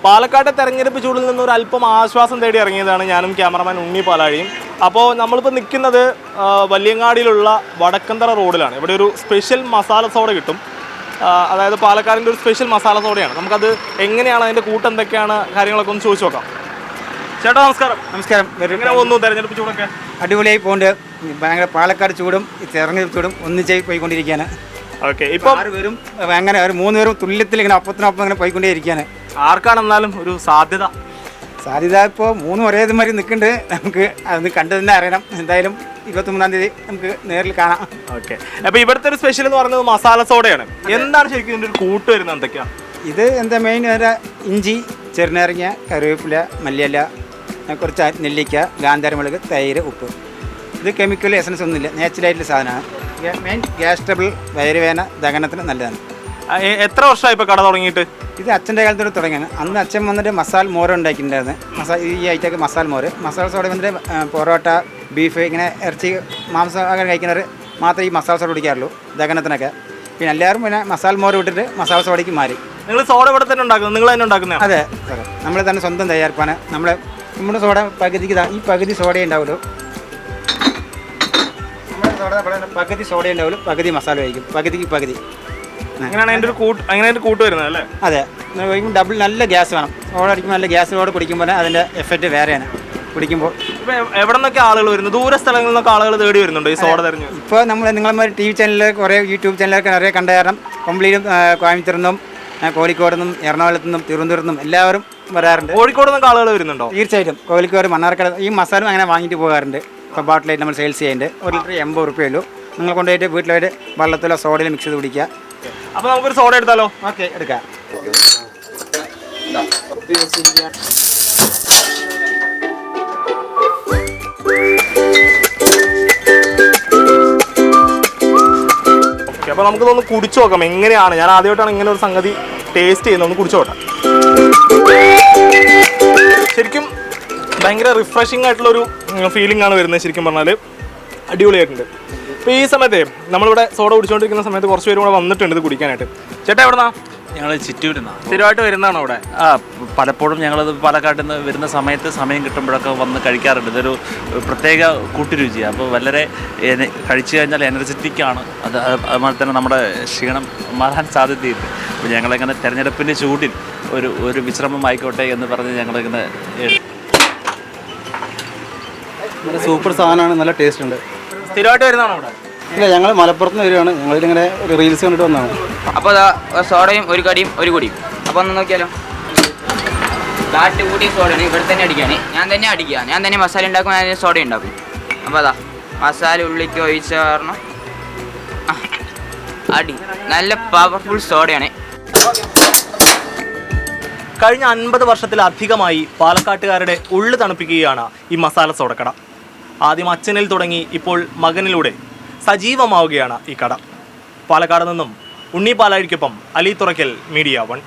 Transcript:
പാലക്കാട്ടെ തെരഞ്ഞെടുപ്പ് ചൂടിൽ നിന്ന് ഒരു അല്പം ആശ്വാസം തേടി ഇറങ്ങിയതാണ് ഞാനും ക്യാമറമാൻ ഉണ്ണി പാലാഴിയും. അപ്പോൾ നമ്മളിപ്പോൾ നിൽക്കുന്നത് വല്യങ്ങാടിയിലുള്ള വടക്കന്തറ റോഡിലാണ്. ഇവിടെ ഒരു സ്പെഷ്യൽ മസാല സോഡ കിട്ടും. അതായത് പാലക്കാടിൻ്റെ ഒരു സ്പെഷ്യൽ മസാല സോഡയാണ്. നമുക്കത് എങ്ങനെയാണ്, അതിൻ്റെ കൂട്ടെന്തൊക്കെയാണ് കാര്യങ്ങളൊക്കെ ഒന്ന് ചോദിച്ചു നോക്കാം. ചേട്ടാ നമസ്കാരം. നമസ്കാരം. എങ്ങനെ പോകുന്നു തെരഞ്ഞെടുപ്പ് ചൂടൊക്കെ? അടിപൊളിയായി പോകുന്നുണ്ട്. ഭയങ്കര പാലക്കാട് ചൂടും തെരഞ്ഞെടുപ്പ് ചൂടും ഒന്നിച്ചായി പോയിക്കൊണ്ടിരിക്കുകയാണ്. ഓക്കെ, ഇപ്പം ആറുപേരും അങ്ങനെ ഒരു 3 പേരും തുല്യത്തിൽ ഇങ്ങനെ ഒപ്പത്തിനൊപ്പം ഇങ്ങനെ പോയിക്കൊണ്ടേയിരിക്കുകയാണ്. ആർക്കാണെന്നാലും ഒരു സാധ്യത ഇപ്പോൾ 3 ഒരേതുമാതിരി നിൽക്കുന്നുണ്ട്. നമുക്ക് അതൊന്ന് കണ്ടു തന്നെ അറിയണം. എന്തായാലും 23-ാം തീയതി നമുക്ക് നേരിൽ കാണാം. ഓക്കെ, അപ്പോൾ ഇവിടുത്തെ ഒരു സ്പെഷ്യൽ എന്ന് പറയുന്നത് മസാല സോഡയാണ്. എന്താണ് ശരിക്കും ഇതിൻ്റെ ഒരു കൂട്ട് വരുന്നത്? എന്തൊക്കെയാണ് ഇത്? എന്താ മെയിൻ ഇഞ്ചി, ചെറുനാരങ്ങ, കറിവേപ്പില, മല്ലിയില, കുറച്ച് നെല്ലിക്ക, ഗാന്ധാരമുളക്, തൈര്, ഉപ്പ്. ഇത് കെമിക്കൽ എസൻസ് ഒന്നുമില്ല, നാച്ചുറലായിട്ടുള്ള സാധനമാണ്. മെയിൻ ഗ്യാസ് ട്രബിൾ, വയറുവേദന, ദഹനത്തിന് നല്ലതാണ്. എത്ര വർഷമായി ഇപ്പോൾ കട തുടങ്ങിയിട്ട്? ഇത് അച്ഛൻ്റെ കാലത്തോടെ തുടങ്ങിയാണ്. അന്ന് അച്ഛൻ വന്നിട്ട് മസാല മോര് ഉണ്ടാക്കിയിട്ടുണ്ടായിരുന്നു. ഈ ഐറ്റമൊക്കെ മസാല മോര്. മസാല സോഡ വന്നിട്ട് പൊറോട്ട, ബീഫ്, ഇങ്ങനെ ഇറച്ചി, മാംസം അങ്ങനെ കഴിക്കുന്നവർ മാത്രമേ ഈ മസാല സോഡ കുടിക്കാറുള്ളൂ ദഹനത്തിനൊക്കെ. പിന്നെ എല്ലാവരും പിന്നെ മസാല മോര് വിട്ടിട്ട് മസാല സോഡയ്ക്ക് മാറി. നിങ്ങൾ സോഡ ഇവിടെ തന്നെ ഉണ്ടാക്കുന്നത്? നിങ്ങൾ തന്നെ ഉണ്ടാക്കുന്നത്? അതെ സാറേ, നമ്മൾ തന്നെ സ്വന്തം തയ്യാറാണ്. നമ്മുടെ സോഡ പകുതിക്ക് ഈ പകുതി സോഡ ഉണ്ടാവുള്ളൂ. നമ്മുടെ സോഡ പകുതി സോഡ ഉണ്ടാവുള്ളൂ, പകുതി മസാല കഴിക്കും, പകുതിക്ക് പകുതി. അങ്ങനെയാണ് അതിൻ്റെ കൂട്ട് വരുന്നത് അല്ലേ? അതെ, ഡബിൾ നല്ല ഗ്യാസ് വേണം. സോഡ അടിക്കുമ്പോൾ നല്ല ഗ്യാസിനോട് കുടിക്കുമ്പോൾ അതിൻ്റെ എഫക്റ്റ് വേറെയാണ് കുടിക്കുമ്പോൾ. ഇപ്പോൾ എവിടെ നിന്നൊക്കെ ആളുകൾ വരുന്നു? ദൂര സ്ഥലങ്ങളിൽ നിന്നൊക്കെ ആളുകൾ തേടി വരുന്നുണ്ട് ഈ സോഡ തെരഞ്ഞു? ഇപ്പോൾ നിങ്ങളെ TV ചാനലിൽ കുറേ യൂട്യൂബ് ചാനലൊക്കെ നിറയെ കണ്ട കാരണം കംപ്ലീറ്റും കോയമ്പത്തൂരിൽ നിന്നും, കോഴിക്കോട് നിന്നും, എറണാകുളത്തു നിന്നും, തിരുവനന്തപുരത്തു നിന്നും എല്ലാവരും വരാറുണ്ട്. കോഴിക്കോട് നിന്നൊക്കെ ആളുകൾ വരുന്നുണ്ടോ? തീർച്ചയായിട്ടും. കോഴിക്കോട്, മണ്ണാർക്കാട് ഈ മസാല അങ്ങനെ വാങ്ങിയിട്ട് പോകാറുണ്ട്. ഇപ്പോൾ ബോട്ടിലായിട്ട് നമ്മൾ സെയിൽസ് ചെയ്യുന്നുണ്ട്. 1 ലിറ്റർ 80 രൂപയുള്ളൂ. നിങ്ങൾ കൊണ്ടുപോയിട്ട് വീട്ടിലായിട്ട് വെള്ളത്തിലോ സോഡയിൽ മിക്സ് ചെയ്ത് കുടിക്കുക. അപ്പോൾ നമുക്കൊരു സോഡ എടുത്താലോ? ഓക്കെ, എടുക്കാം. അപ്പോൾ നമുക്കിതൊന്ന് കുടിച്ചു നോക്കാം എങ്ങനെയാണ്. ഞാൻ ആദ്യമായിട്ടാണ് ഇങ്ങനെ ഒരു സംഗതി ടേസ്റ്റ് ചെയ്യുന്നത്. ഒന്ന് കുടിച്ചു നോക്കാം. ശരിക്കും ഭയങ്കര റിഫ്രഷിംഗ് ആയിട്ടുള്ളൊരു ഫീലിംഗ് ആണ് വരുന്നത്. ശരിക്കും പറഞ്ഞാൽ അടിപൊളിയായിട്ടുണ്ട്. ഇപ്പോൾ ഈ സമയത്ത് നമ്മളിവിടെ സോഡ കുടിച്ചുകൊണ്ടിരിക്കുന്ന സമയത്ത് കുറച്ച് പേരും കൂടെ വന്നിട്ടുണ്ട് ഇത് കുടിക്കാനായിട്ട്. ചേട്ടാ എവിടെന്നാ? ഞങ്ങൾ ചിറ്റൂരിന്നാണ്. സ്ഥിരമായിട്ട് വരുന്നതാണോ ഇവിടെ? പലപ്പോഴും ഞങ്ങളത് പാലക്കാട്ടിൽ നിന്ന് വരുന്ന സമയം കിട്ടുമ്പോഴൊക്കെ വന്ന് കഴിക്കാറുണ്ട്. ഇതൊരു പ്രത്യേക കൂട്ടുരുചിയാണ്. അപ്പോൾ വളരെ കഴിച്ചു കഴിഞ്ഞാൽ എനർജറ്റിക്കാണ്. അതുപോലെ തന്നെ നമ്മുടെ ക്ഷീണം മാറാൻ സാധ്യതയുണ്ട്. അപ്പോൾ ഞങ്ങളിങ്ങനെ തെരഞ്ഞെടുപ്പിൻ്റെ ചൂടിൽ ഒരു വിശ്രമമായിക്കോട്ടെ എന്ന് പറഞ്ഞ് ഞങ്ങളിങ്ങനെ നല്ല സൂപ്പർ സാധനമാണ്. നല്ല ടേസ്റ്റ് ഉണ്ട്. സ്ഥിരമായിട്ട് വരുന്നതാണോ ഇവിടെ? ഇല്ല, ഞങ്ങൾ മലപ്പുറത്ത് നിന്ന് വരികയാണ്. ഞങ്ങളിങ്ങനെ ഒരു റീൽസ് കണ്ടിട്ട് വന്നതാണ്. അപ്പോൾ സോഡയും ഒരു കടിയും ഒരു കുടിയും. അപ്പോൾ ഒന്ന് നോക്കിയാലോ. കാറ്റ് കൂടിയ സോഡയാണ്. ഇവിടെ തന്നെ അടിക്കുകയാണ്. ഞാൻ തന്നെ മസാല ഉണ്ടാക്കും, ഞാൻ സോഡ ഉണ്ടാക്കും. അപ്പോൾ മസാല ഉള്ളിലേക്ക് ഒഴിച്ച കാരണം അടി നല്ല പവർഫുൾ സോഡയാണ്. കഴിഞ്ഞ 50 വർഷത്തിലധികമായി പാലക്കാട്ടുകാരുടെ ഉള്ളു തണുപ്പിക്കുകയാണ് ഈ മസാല സോഡക്കട. ആദ്യം അച്ഛനിൽ തുടങ്ങി ഇപ്പോൾ മകനിലൂടെ സജീവമാവുകയാണ് ഈ കട. പാലക്കാട് നിന്നും ഉണ്ണി പാലാഴിക്കൊപ്പം അലി തുറക്കൽ, മീഡിയ 1.